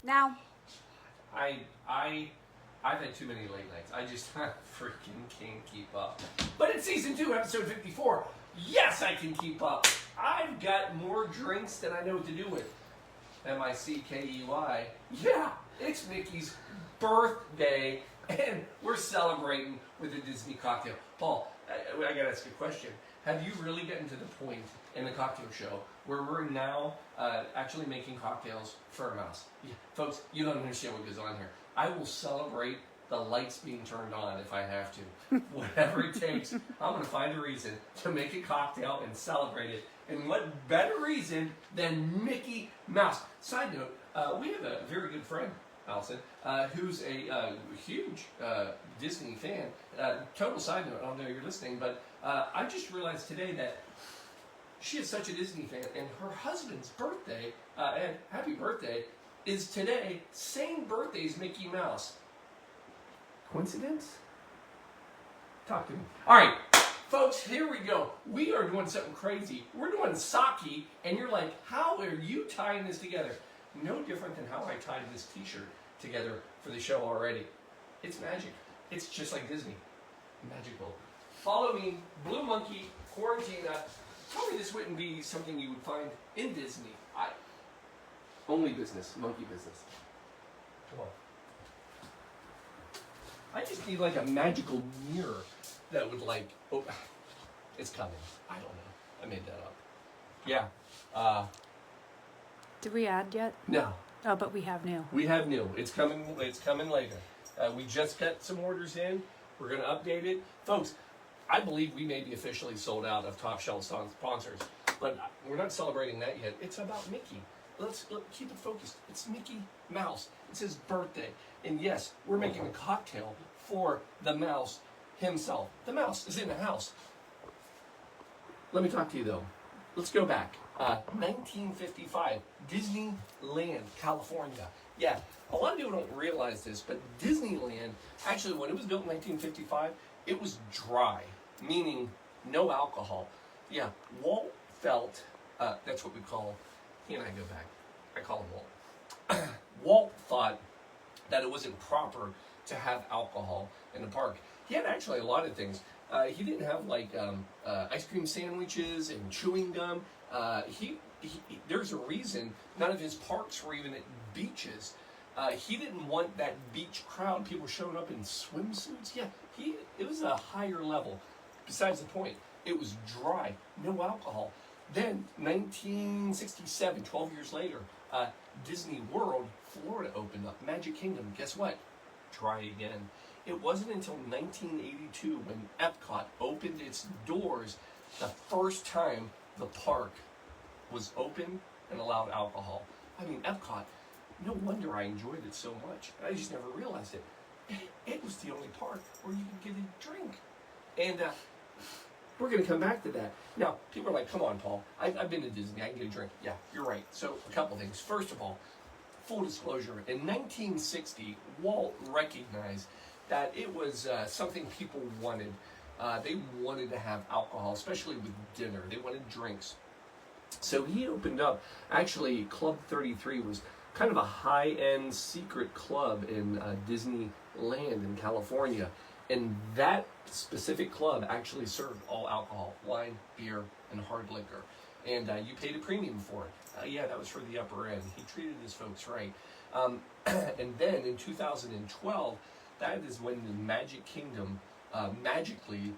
Now. I've had too many late nights. I just freaking can't keep up. But it's season 2, episode 54. Yes, I can keep up. I've got more drinks than I know what to do with. M-I-C-K-E-Y. Yeah, it's Mickey's birthday, and we're celebrating with a Disney cocktail. Paul, I gotta ask you a question. Have you really gotten to the point in the cocktail show where we're now actually making cocktails for a mouse? Yeah, folks, you don't understand what goes on here. I will celebrate the lights being turned on if I have to. Whatever it takes, I'm going to find a reason to make a cocktail and celebrate it. And what better reason than Mickey Mouse? Side note, we have a very good friend, Allison, who's a huge Disney fan. Total side note, I don't know if you're listening, but I just realized today that she is such a Disney fan, and her husband's birthday, and happy birthday, is today, same birthday as Mickey Mouse. Coincidence? Talk to me. All right, folks, here we go. We are doing something crazy. We're doing sake, and you're like, how are you tying this together? No different than how I tied this t-shirt together for the show already. It's magic. It's just like Disney. Magical. Follow me, Blue Monkey, Quarantina. Tell me this wouldn't be something you would find in Disney. Only business, monkey business. Come on. I just need like a magical mirror that would like, oh, it's coming. I don't know. I made that up. Yeah. Did we add yet? No. Oh, but we have new. We have new. It's coming later. We just got some orders in. We're going to update it. Folks, I believe we may be officially sold out of Top Shelf sponsors, but we're not celebrating that yet. It's about Mickey. Let's keep it focused. It's Mickey Mouse. It's his birthday. And yes, we're making a cocktail for the mouse himself. The mouse is in the house. Let me talk to you though. Let's go back. 1955, Disneyland, California. Yeah, a lot of people don't realize this, but Disneyland, actually when it was built in 1955, it was dry, meaning no alcohol. Yeah, Walt felt, that's what we call, he and I go back, I call him Walt. Walt thought that it wasn't proper to have alcohol in the park. He had actually a lot of things. He didn't have like ice cream sandwiches and chewing gum. There's a reason none of his parks were even at beaches. He didn't want that beach crowd, people showing up in swimsuits. Yeah, it was a higher level. Besides the point, it was dry, no alcohol. Then, 1967, 12 years later, Disney World, Florida opened up. Magic Kingdom, guess what? Dry again. It wasn't until 1982 when Epcot opened its doors the first time the park was open and allowed alcohol. I mean, Epcot, no wonder I enjoyed it so much. I just never realized it. It was the only park where you could get a drink. And we're going to come back to that. Now, people are like, come on, Paul. I've been to Disney. I can get a drink. Yeah, you're right. So, a couple things. First of all, full disclosure, in 1960, Walt recognized that it was something people wanted. They wanted to have alcohol, especially with dinner. They wanted drinks. So he opened up, actually, Club 33 was kind of a high-end secret club in Disneyland in California. And that specific club actually served all alcohol, wine, beer, and hard liquor. And you paid a premium for it. Yeah, that was for the upper end. He treated his folks right. And then in 2012, that is when the Magic Kingdom magically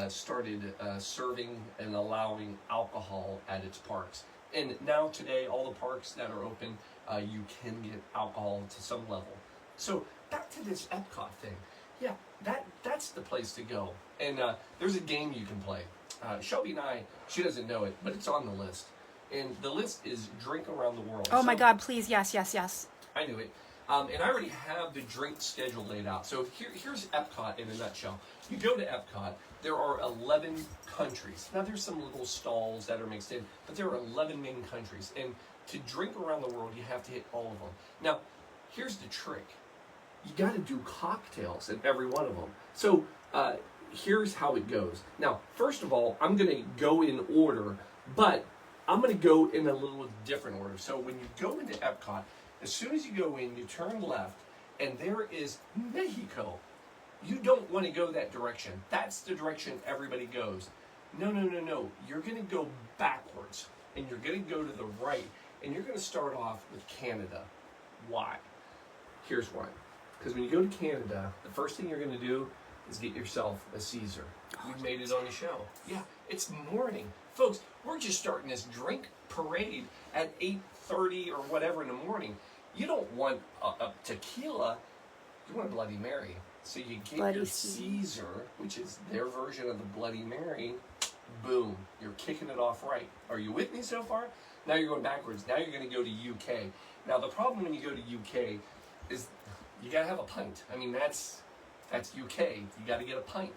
started serving and allowing alcohol at its parks. And now today, all the parks that are open, you can get alcohol to some level. So back to this Epcot thing. Yeah, that's the place to go. And there's a game you can play. Shelby and I, she doesn't know it, but it's on the list. And the list is Drink Around the World. Oh my God, please, yes. I knew it. And I already have the drink schedule laid out. So here's Epcot in a nutshell. You go to Epcot, there are 11 countries. Now there's some little stalls that are mixed in, but there are 11 main countries. And to drink around the world, you have to hit all of them. Now, here's the trick. You got to do cocktails in every one of them. So here's how it goes. Now, first of all, I'm going to go in order, but I'm going to go in a little different order. So when you go into Epcot, As soon as you go in, you turn left, and there is Mexico. You don't want to go that direction. That's the direction everybody goes. No, no, no, no. You're going to go backwards, and you're going to go to the right, and you're going to start off with Canada. Why? Here's why. Because when you go to Canada, the first thing you're going to do is get yourself a Caesar. We made it on the show. Yeah, it's morning. Folks, we're just starting this drink parade at 8:30 or whatever in the morning. You don't want a tequila, you want a Bloody Mary. So you get Bloody your Caesar. Caesar, which is their version of the Bloody Mary. Boom, you're kicking it off right. Are you with me so far? Now you're going backwards. Now you're going to go to UK. Now the problem when you go to UK is you got to have a pint. I mean, that's UK. You got to get a pint.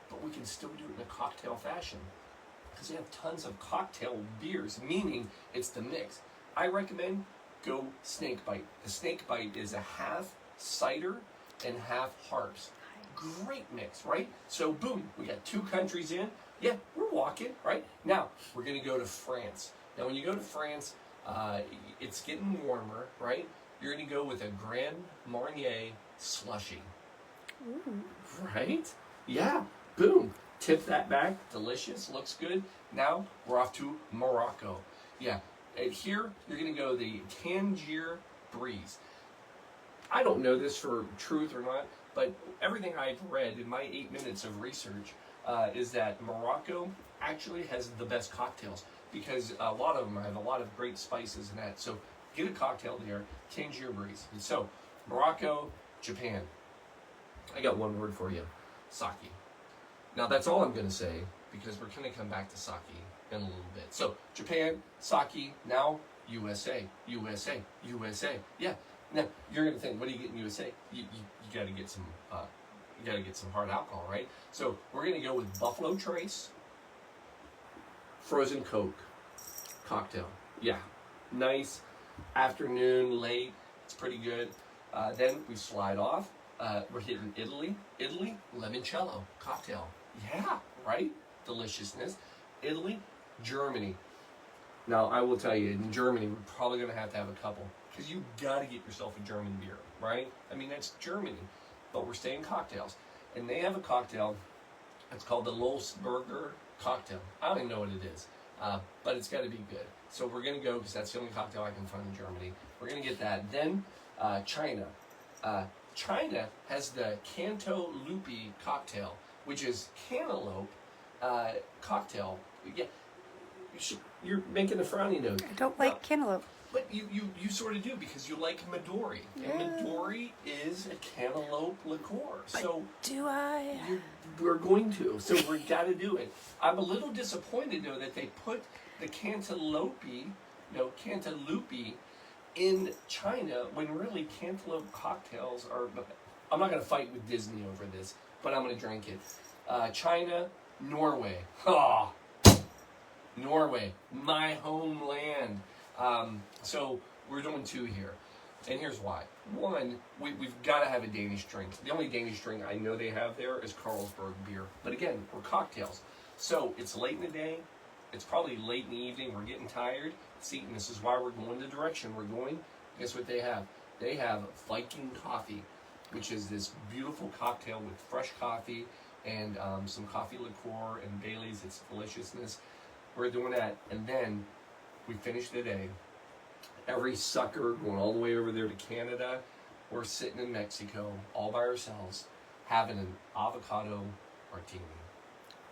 But we can still do it in a cocktail fashion because they have tons of cocktail beers, meaning it's the mix. I recommend go Snake Bite. The Snake Bite is a half cider and half harps. Great mix, right? So boom, we got 2 countries in. Yeah, we're walking, right? Now, we're going to go to France. Now, when you go to France, it's getting warmer, right? You're going to go with a Grand Marnier slushy. Ooh. Right? Yeah. Boom. Tip that back. Delicious. Looks good. Now we're off to Morocco. Yeah. And here you're going to go the Tangier Breeze. I don't know this for truth or not, but everything I've read in my 8 minutes of research is that Morocco actually has the best cocktails because a lot of them have a lot of great spices and that. So get a cocktail there, Tangier Breeze. And so Morocco, Japan. I got one word for you, sake. Now that's all I'm going to say because we're going to come back to sake in a little bit. So Japan, sake, now USA, USA, USA. Yeah. Now you're going to think, what do you get in USA? You got to get some hard alcohol, right? So we're going to go with Buffalo Trace, frozen Coke, cocktail. Yeah, nice afternoon, late. It's pretty good. Then we slide off. We're hitting Italy, limoncello cocktail. Yeah, right? Deliciousness. Italy, Germany. Now, I will tell you, in Germany, we're probably going to have a couple because you got to get yourself a German beer, right? I mean, that's Germany, but we're staying cocktails. And they have a cocktail, it's called the Losberger cocktail. I don't even know what it is, but it's got to be good. So we're going to go, because that's the only cocktail I can find in Germany. We're going to get that. Then China. China has the Cantaloupe cocktail, which is cantaloupe cocktail. Yeah, you're making a frowny nose. I don't like cantaloupe. But you sort of do because you like Midori. Yeah. And Midori is a cantaloupe liqueur. So Do I? we're going to. So we've got to do it. I'm a little disappointed, though, that they put the cantaloupe in China when really cantaloupe cocktails are... I'm not going to fight with Disney over this, but I'm going to drink it. China, Norway. Oh, Norway, my homeland. So we're doing 2 here. And here's why. One, we've got to have a Danish drink. The only Danish drink I know they have there is Carlsberg beer. But again, we're cocktails. So it's late in the day. It's probably late in the evening. We're getting tired. See, and this is why we're going the direction we're going. Guess what they have? They have Viking coffee, which is this beautiful cocktail with fresh coffee and some coffee liqueur and Bailey's. It's deliciousness. We're doing that. And then we finish the day. Every sucker going all the way over there to Canada. We're sitting in Mexico all by ourselves having an avocado martini.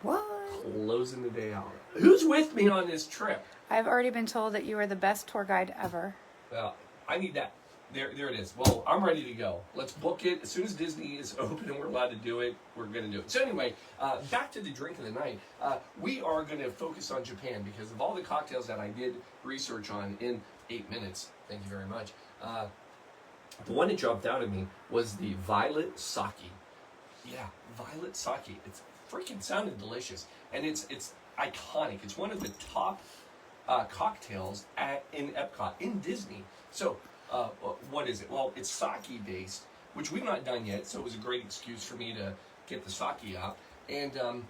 What? Closing the day out. Who's with me on this trip? I've already been told that you are the best tour guide ever. Well, I need that. There it is. Well, I'm ready to go. Let's book it. As soon as Disney is open and we're allowed to do it, we're going to do it. So anyway, back to the drink of the night. We are going to focus on Japan because of all the cocktails that I did research on in 8 minutes. Thank you very much. The one that jumped out at me was the Violet Sake. Yeah, Violet Sake. It's freaking sounded delicious. And it's iconic. It's one of the top cocktails in Epcot, in Disney. So, what is it? Well, it's sake based, which we've not done yet, so it was a great excuse for me to get the sake out. And I'm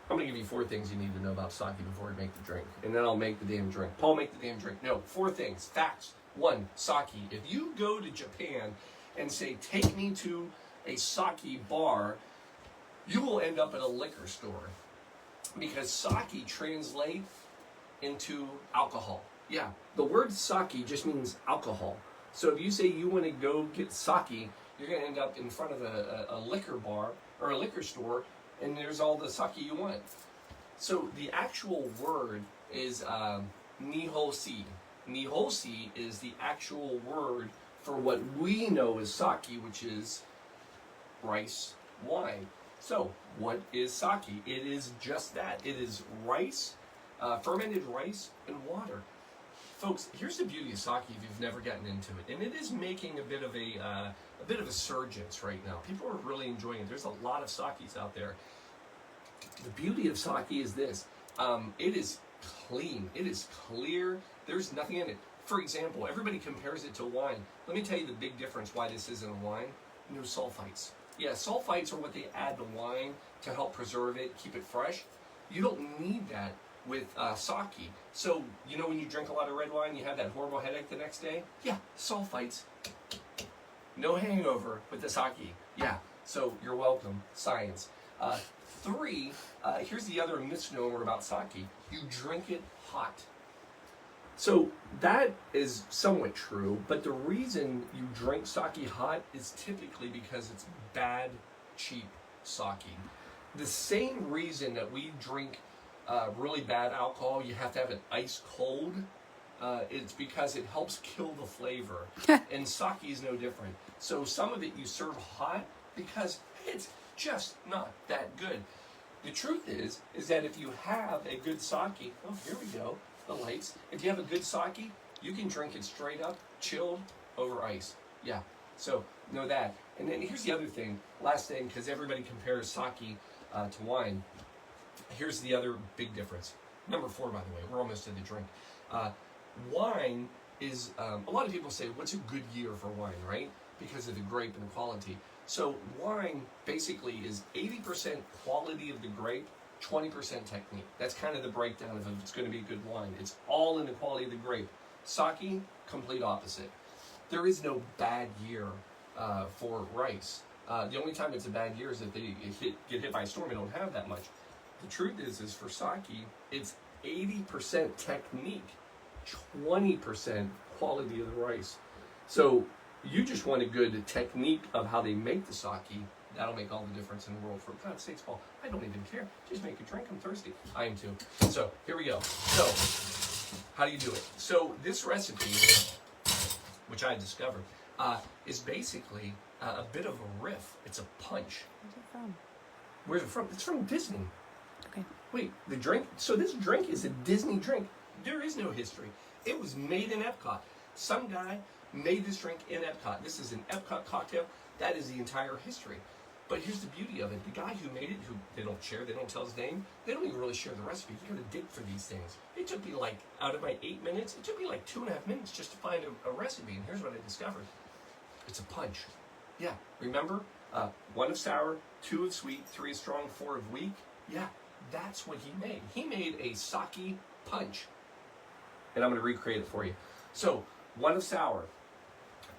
going to give you 4 things you need to know about sake before we make the drink. And then I'll make the damn drink. Paul, make the damn drink. No, 4 things. Facts. One, sake. If you go to Japan and say, take me to a sake bar, you will end up at a liquor store. Because sake translates into alcohol. Yeah, the word sake just means alcohol. So if you say you want to go get sake, you're going to end up in front of a liquor bar or a liquor store, and there's all the sake you want. So the actual word is nihoshi. Nihoshi is the actual word for what we know as sake, which is rice wine. So what is sake? It is just that. It is rice, fermented rice and water. Folks, here's the beauty of sake if you've never gotten into it, and it is making a bit of a surgence right now. People are really enjoying it. There's a lot of sakes out there. The beauty of sake is this: it is clean, it is clear. There's nothing in it. For example, everybody compares it to wine. Let me tell you the big difference why this isn't a wine. No sulfites. Yeah, sulfites are what they add to wine to help preserve it, keep it fresh. You don't need that with sake. So, you know when you drink a lot of red wine, you have that horrible headache the next day? Yeah, sulfites. No hangover with the sake. Yeah, so you're welcome, science. Three, here's the other misnomer about sake. You drink it hot. So that is somewhat true, but the reason you drink sake hot is typically because it's bad, cheap sake. The same reason that we drink really bad alcohol, you have to have it ice cold, it's because it helps kill the flavor. And sake is no different. So some of it you serve hot because it's just not that good. The truth is that if you have a good sake, oh, here we go, the lights. If you have a good sake, you can drink it straight up, chilled, over ice. Yeah, so know that. And then here's the other thing, last thing, because everybody compares sake to wine. Here's the other big difference. Number 4, by the way, we're almost to the drink. Wine is, a lot of people say, what's a good year for wine, right? Because of the grape and the quality. So wine basically is 80% quality of the grape, 20% technique. That's kind of the breakdown of if it's going to be good wine. It's all in the quality of the grape. Sake, complete opposite. There is no bad year for rice. The only time it's a bad year is if they get hit by a storm. They don't have that much. The truth is for sake, it's 80% technique, 20% quality of the rice. So you just want a good technique of how they make the sake. That'll make all the difference in the world. For God's sakes, Paul, I don't even care. Just make a drink. I'm thirsty. I am too. So here we go. So how do you do it? So this recipe, which I discovered, is basically a bit of a riff. It's a punch. Where's it from? Where's it from? It's from Disney. Okay. Wait, the drink? So this drink is a Disney drink. There is no history. It was made in Epcot. Some guy made this drink in Epcot. This is an Epcot cocktail. That is the entire history. But here's the beauty of it. The guy who made it, who they don't share, they don't tell his name, they don't even really share the recipe. You gotta dig for these things. It took me like, out of my 8 minutes, it took me like 2.5 minutes just to find a recipe. And here's what I discovered. It's a punch. Yeah, remember? 1 of sour, 2 of sweet, 3 of strong, 4 of weak. Yeah, that's what he made. He made a sake punch. And I'm gonna recreate it for you. So, 1 of sour.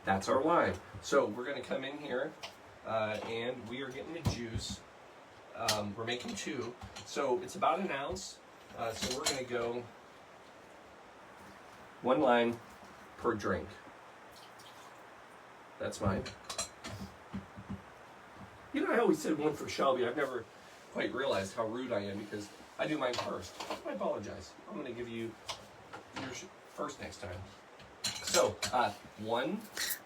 That's our wine. So we're gonna come in here and we are getting the juice. We're making 2. So it's about 1 ounce. So we're gonna go 1 line per drink. That's mine. You know, I always said 1 for Shelby. I've never quite realized how rude I am because I do mine first. I apologize. I'm gonna give you yours first next time. So, 1.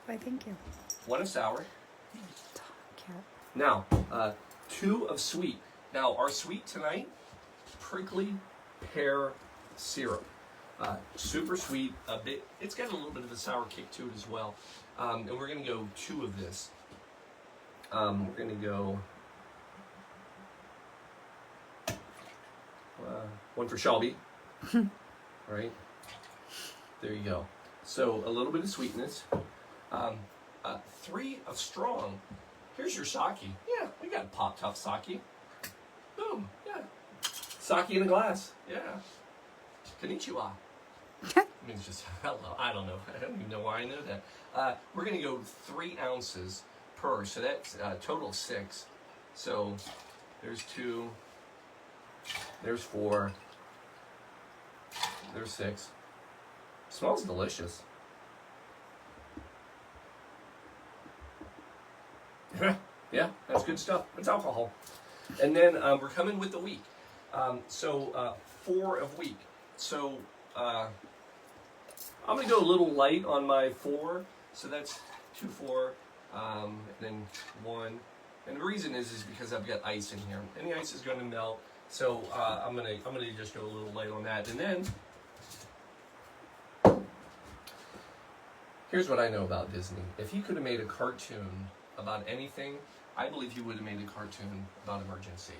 Why, thank you. 1 of sour. Cat. Now, 2 of sweet. Now, our sweet tonight, prickly pear syrup. Super sweet, a bit. It's got a little bit of a sour kick to it as well. And we're gonna go 2 of this. We're gonna go 1 for Shelby. All right. There you go. So a little bit of sweetness. 3 of strong. Here's your sake. Yeah, we got Pop Tough sake. Boom. Yeah. Sake in a glass. Yeah. Konnichiwa. means just hello. I don't know. I don't even know why I know that. We're going to go 3 ounces per. So that's total 6. So there's 2. There's 4. There's 6. Smells delicious. Yeah, that's good stuff. It's alcohol. And then we're coming with the week. 4 of week. So I'm going to go a little light on my 4. So that's 2, 4, and then 1. And the reason is because I've got ice in here, and the ice is going to melt. So I'm gonna just go a little light on that. And then here's what I know about Disney. If he could have made a cartoon about anything, I believe he would have made a cartoon about Emergency.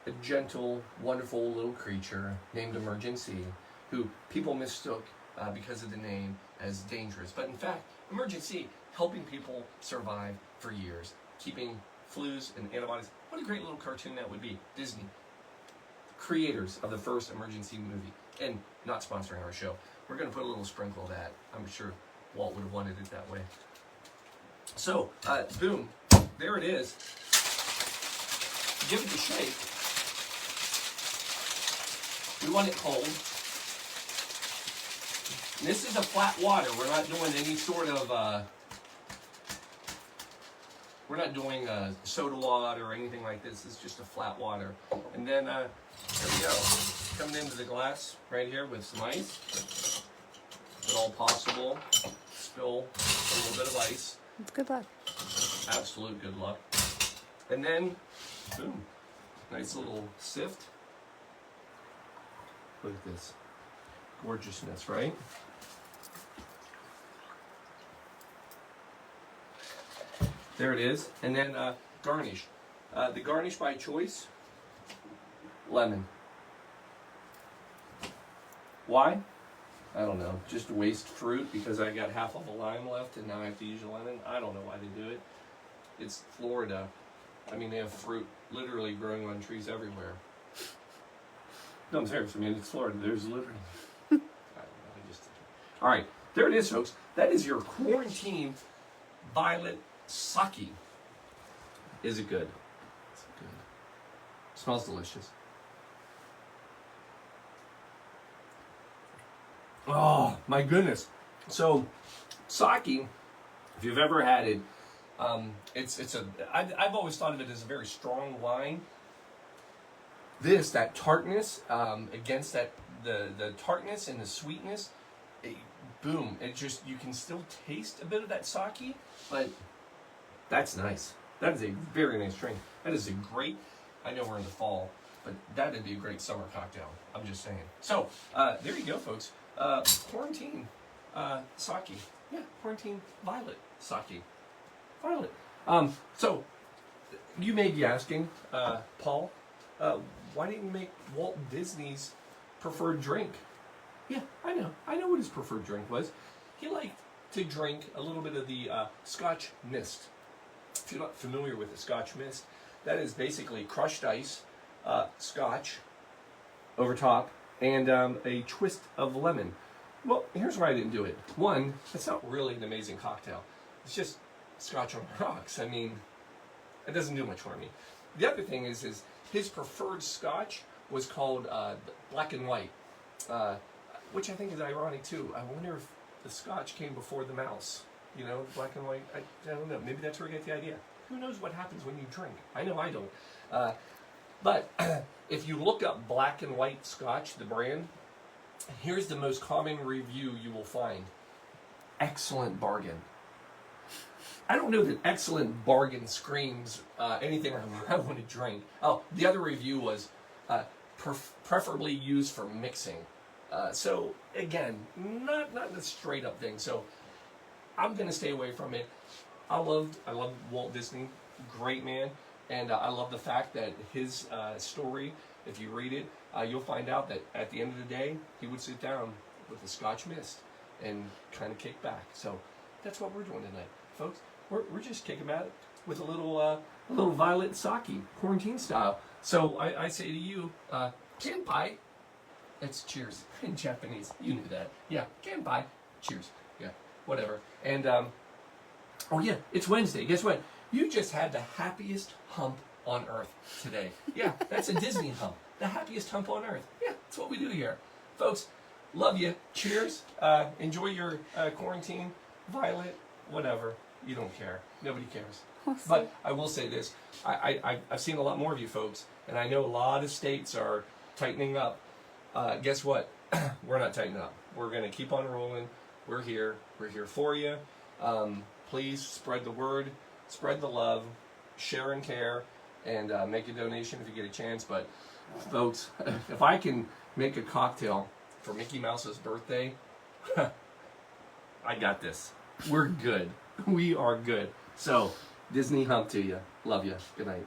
A gentle, wonderful little creature named Emergency, who people mistook because of the name as dangerous. But in fact, Emergency, helping people survive for years, keeping flus and antibodies. What a great little cartoon that would be. Disney, creators of the first Emergency movie, and not sponsoring our show. We're going to put a little sprinkle of that. I'm sure Walt would have wanted it that way. So, boom, there it is. Give it a shake. We want it cold. And this is a flat water. We're not doing any sort of, we're not doing soda water or anything like this. It's just a flat water. And then, there we go. Coming into the glass right here with some ice. If at all possible, spill a little bit of ice. It's good luck. Absolute good luck. And then, boom, nice little sift. Look at this gorgeousness, right? There it is. And then garnish. The garnish by choice, lemon. Why? I don't know. Just waste fruit because I got half of a lime left and now I have to use a lemon. I don't know why they do it. It's Florida. I mean, they have fruit literally growing on trees everywhere. No, I'm serious. I mean, it's Florida. There's literally... I don't know. All right. There it is, folks. That is your quarantine violet sake. Is it good? It's good. Smells delicious. Oh, my goodness. So, sake, if you've ever had it, I've always thought of it as a very strong wine. That tartness, against the tartness and the sweetness, boom, you can still taste a bit of that sake, but that's nice. That is a very nice drink. That is a great, I know we're in the fall, but that would be a great summer cocktail. I'm just saying. So, there you go, folks. Quarantine sake. Yeah, quarantine violet sake. Violet. So, you may be asking, Paul, why didn't you make Walt Disney's preferred drink? Yeah, I know. I know what his preferred drink was. He liked to drink a little bit of the Scotch Mist. If you're not familiar with the Scotch Mist, that is basically crushed ice, scotch over top, and a twist of lemon. Well, here's why I didn't do it. One, it's not really an amazing cocktail. It's just scotch on the rocks. I mean, it doesn't do much for me. The other thing is his preferred scotch was called Black and White, which I think is ironic too. I wonder if the scotch came before the mouse. You know, Black and White. I don't know. Maybe that's where you get the idea. Who knows what happens when you drink? I know I don't. But if you look up Black and White Scotch, the brand, here's the most common review you will find. Excellent bargain. I don't know that excellent bargain screams anything I want to drink. Oh, the other review was preferably used for mixing. So again, not a straight up thing. So I'm gonna stay away from it. I love Walt Disney, great man, and I love the fact that his story, if you read it, you'll find out that at the end of the day, he would sit down with a Scotch Mist and kind of kick back. So that's what we're doing tonight, folks. We're just kicking back with a little violet sake, quarantine style. So I say to you, Kanpai. It's cheers in Japanese. You knew that. Yeah, kanpai. Cheers. Yeah, whatever. And, oh yeah, it's Wednesday. Guess what? You just had the happiest hump on earth today. Yeah, that's a Disney hump. The happiest hump on earth. Yeah, that's what we do here. Folks, love you. Cheers. Enjoy your quarantine. Violet, whatever. You don't care. Nobody cares. But I will say this. I've seen a lot more of you folks, and I know a lot of states are tightening up. Guess what? We're not tightening up. We're going to keep on rolling. We're here. We're here for you. Please spread the word, spread the love, share and care, and make a donation if you get a chance. But folks, if I can make a cocktail for Mickey Mouse's birthday, I got this. We're good. We are good. So, Disney hump to you. Love you. Good night.